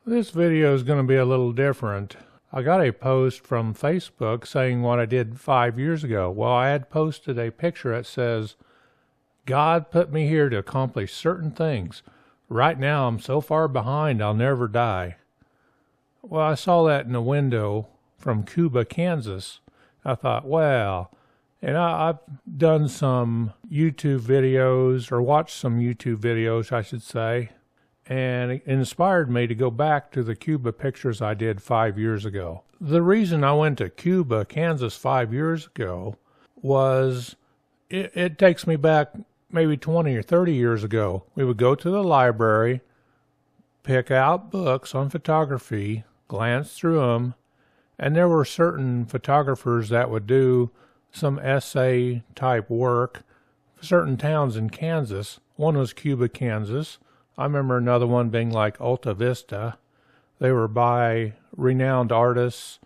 This video is going to be a little different. I got a post from Facebook saying what I did 5 years ago. Well, I had posted a picture that says, God put me here to accomplish certain things. Right now I'm so far behind I'll never die. Well, I saw that in a window from Cuba, Kansas. I thought, well, and I've done some YouTube videos, or watched some YouTube videos, I should say, and it inspired me to go back to the Cuba pictures I did 5 years ago. The reason I went to Cuba, Kansas 5 years ago was it takes me back maybe 20 or 30 years ago. We would go to the library, pick out books on photography, glance through them, and there were certain photographers that would do some essay type work for certain towns in Kansas. One was Cuba, Kansas. I remember another one being like Alta Vista. They were by renowned artists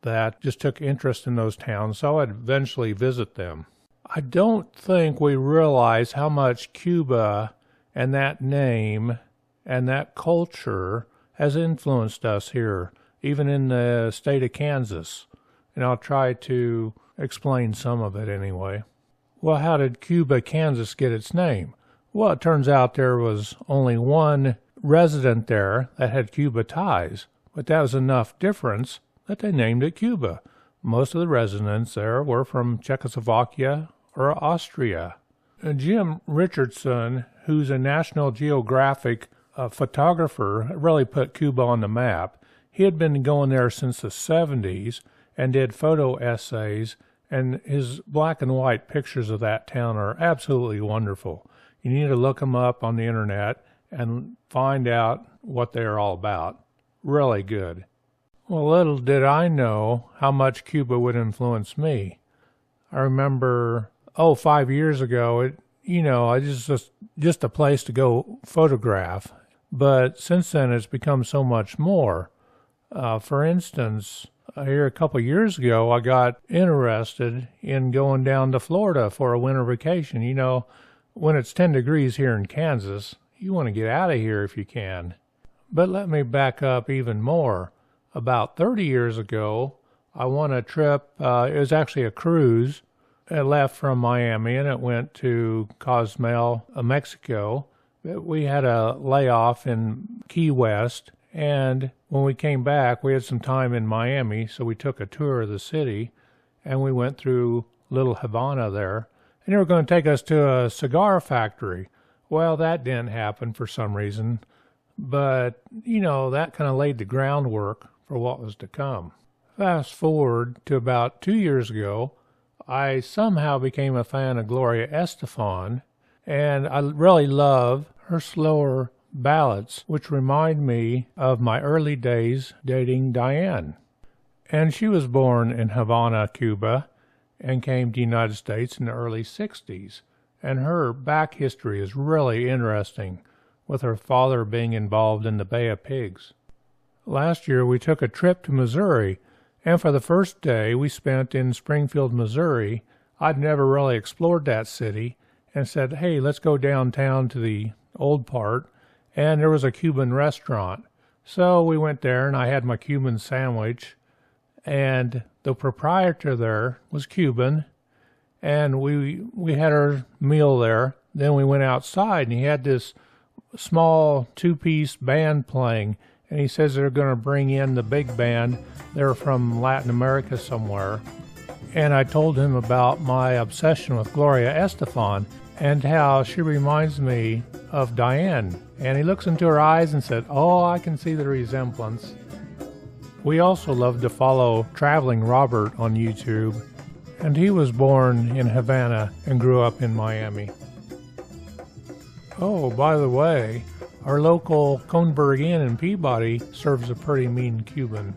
that just took interest in those towns, so I'd eventually visit them. I don't think we realize how much Cuba and that name and that culture has influenced us here, even in the state of Kansas. And I'll try to explain some of it anyway. Well, how did Cuba, Kansas get its name? Well, it turns out there was only one resident there that had Cuba ties, but that was enough difference that they named it Cuba. Most of the residents there were from Czechoslovakia or Austria. Jim Richardson, who's a National Geographic photographer, really put Cuba on the map. He had been going there since the 70s and did photo essays, and his black and white pictures of that town are absolutely wonderful. You need to look them up on the internet and find out what they're all about. Really good. Well, little did I know how much Cuba would influence me. I remember, 5 years ago, I just a place to go photograph. But since then, it's become so much more. For instance, here a couple years ago, I got interested in going down to Florida for a winter vacation. When it's 10 degrees here in Kansas, you want to get out of here if you can. But let me back up even more. About 30 years ago, I won a trip. It was actually a cruise. It left from Miami and it went to Cozumel, Mexico. We had a layoff in Key West, and when we came back, we had some time in Miami, so we took a tour of the city, and we went through Little Havana there. And they were going to take us to a cigar factory. Well, that didn't happen for some reason. But, that kind of laid the groundwork for what was to come. Fast forward to about 2 years ago, I somehow became a fan of Gloria Estefan, and I really love her slower ballads, which remind me of my early days dating Diane. And she was born in Havana, Cuba, and came to the United States in the early 60s. And her back history is really interesting, with her father being involved in the Bay of Pigs. Last year we took a trip to Missouri, and for the first day we spent in Springfield, Missouri. I'd never really explored that city, and said, hey, let's go downtown to the old part, and there was a Cuban restaurant. So we went there, and I had my Cuban sandwich, and the proprietor there was Cuban, and we had our meal there. Then we went outside, and he had this small two-piece band playing, and he says they're going to bring in the big band. They're from Latin America somewhere. And I told him about my obsession with Gloria Estefan and how she reminds me of Diane. And he looks into her eyes and said, oh, I can see the resemblance. We also love to follow Traveling Robert on YouTube, and he was born in Havana and grew up in Miami. Oh, by the way, our local Coneburg Inn in Peabody serves a pretty mean Cuban.